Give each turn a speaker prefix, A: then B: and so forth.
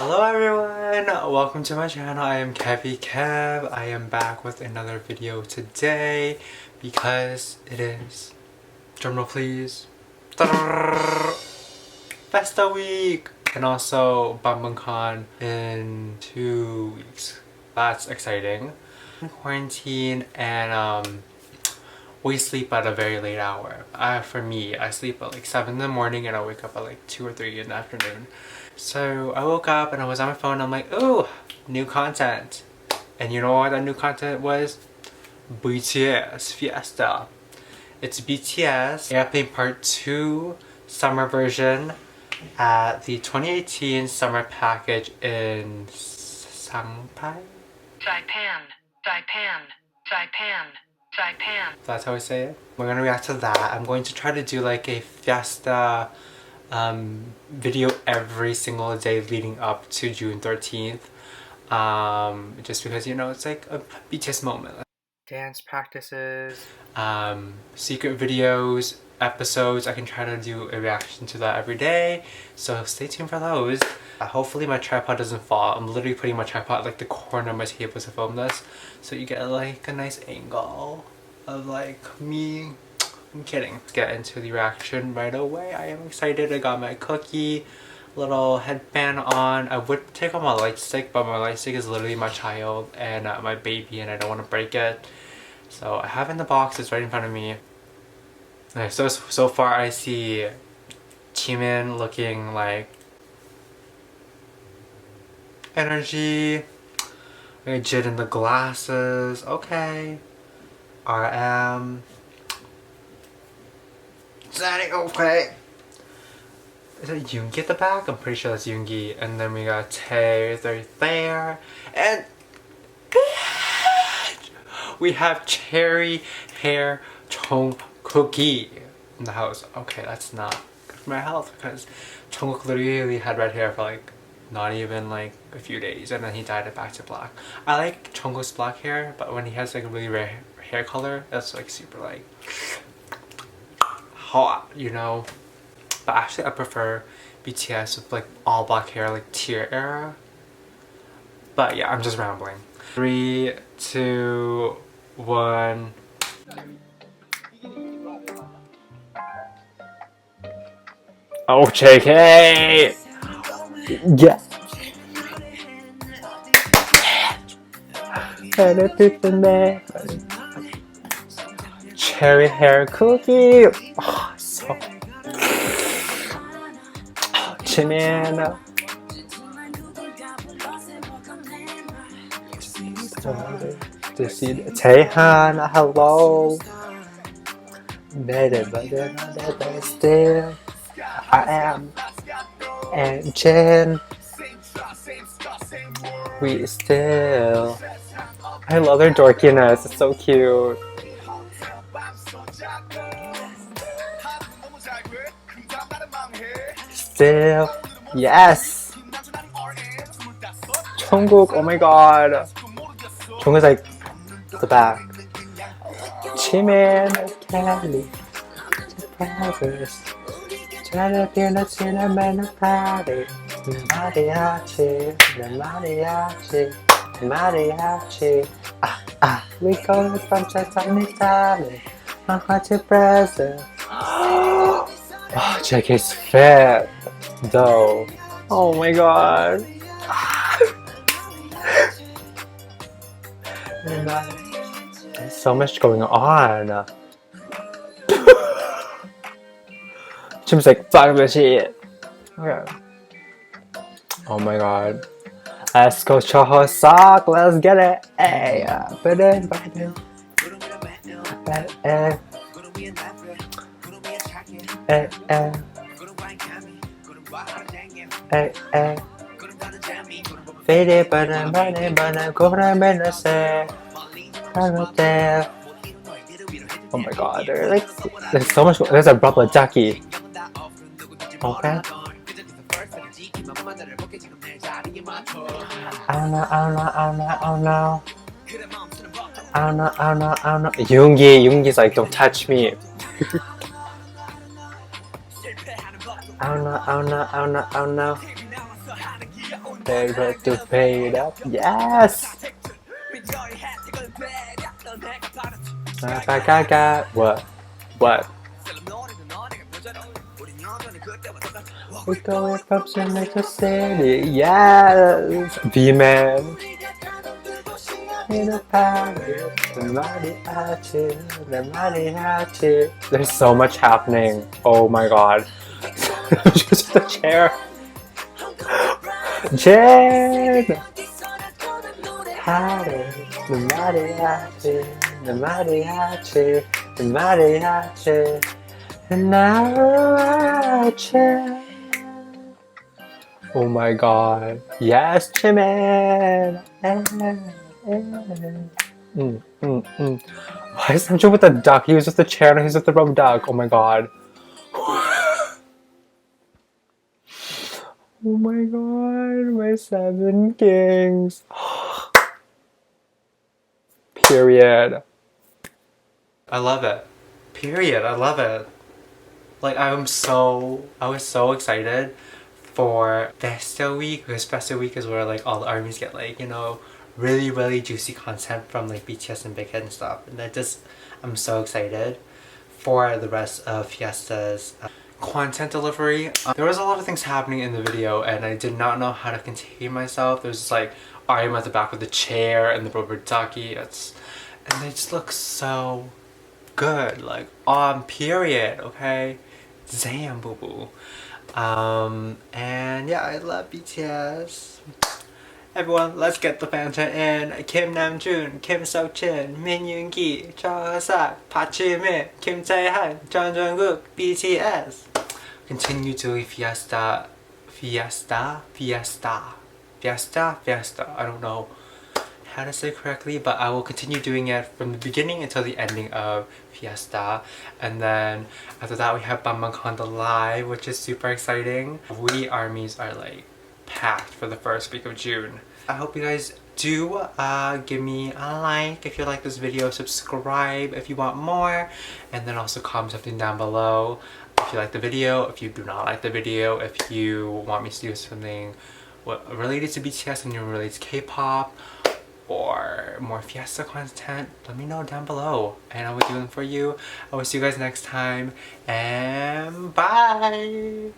A: Hello everyone! Welcome to my channel. I am Kev. I am back with another video today because it is, drumroll please, Festa week! And also bangbangcon in 2 weeks. That's exciting. Quarantine and we sleep at a very late hour. For me, I sleep at like 7 in the morning and I wake up at like 2 or 3 in the afternoon. So I woke up and I was on my phone and I'm like, ooh, new content. And you know what that new content was? BTS Festa. It's BTS Airplane Part 2 summer version at the 2018 summer package in Saipan? Saipan. That's how I say it. We're gonna react to that. I'm going to try to do like a Fiesta video every single day leading up to June 13th. Just because, you know, it's like a BTS moment. Dance practices, secret videos, episodes. I can try to do a reaction to that every day, so stay tuned for those. Hopefully my tripod doesn't fall. I'm literally putting my tripod at like the corner of my table to film this, so you get like a nice angle of like me. I'm kidding. Let's get into the reaction right away. I am excited. I got my cookie, little headband on. I would take off my light stick, but my light stick is literally my child and my baby, and I don't want to break it. So I have it in the box. It's right in front of me. Okay, so far I see Jimin looking like energy. Jid in the glasses. Okay. RM. Okay. Is it Yoongi at the back? I'm pretty sure that's Yoongi. And then we got Tae right there. And we have cherry hair Jungkook in the house. Okay, that's not good for my health because Jungkook literally had red hair for like not even like a few days and then he dyed it back to black. I like Jungkook's black hair, but when he has like a really rare hair color, that's like super like hot, you know. But actually I prefer BTS with like all black hair, like tier era. But yeah, I'm just rambling. 3, 2, 1. Oh, JK! Yeah! Cherry hair cookie! Oh, so... Jimin! To see Taehan, hello! Still, I am and Jen. We still. I love their dorkiness, it's so cute. Still, yes! Jungkook, oh my god. Jungkook's like the back. Jimin, Kelly, try to be the cinnamon party. Mariachi, the mariachi, mariachi. We go from Italy. I'm quite a present. Oh, JK's fat, though. Oh my god. There's so much going on. Jim's like, fuck this shit. Okay. Oh my god. Let's go Choho sock. Let's get it. Hey, oh my god, there's so much. There's a rubber ducky. Okay. Oh no. Yoongi's like, don't touch me. Oh no. Favorite to fade up. Yes! What? What? We're going from Sydney to City. Yes! V-Man. In a Paris, the mariachi, the mariachi. There's so much happening. Oh my god. Just the chair. Jen! The mariachi, the mariachi, the mariachi, the mariachi. Oh my god. Yes, Jimin! Why is Samjo with the duck? He was with the chair and he's with the rubber duck. Oh my god. Oh my god, my 7 kings. Period. I love it. Period. I love it. Like I was so excited for Festa week, because Festa week is where like all the armies get like, you know, really juicy content from like BTS and Big Hit and stuff. And I'm so excited for the rest of Fiesta's content delivery. There was a lot of things happening in the video and I did not know how to contain myself. There's just like Arm at the back with the chair and the rubber ducky. And they just look so good, like on period, okay? Damn boo boo. And yeah, I love BTS. Everyone, let's get the banter in. Kim Namjoon, Kim Seokjin, Min Yoongi, Cha Hasak, Park Jimin, Kim Taehan, Jung Jungkook, BTS. Continue doing Fiesta. I don't know how to say it correctly, but I will continue doing it from the beginning until the ending of Fiesta. And then after that we have bangbangcon the live, which is super exciting. We armies are like packed for the first week of June. I hope you guys do give me a like if you like this video, subscribe if you want more, and then also comment something down below if you like the video, if you do not like the video, if you want me to do something related to BTS and related to K-pop or more Fiesta content. Let me know down below and I will do them for you. I will see you guys next time and bye!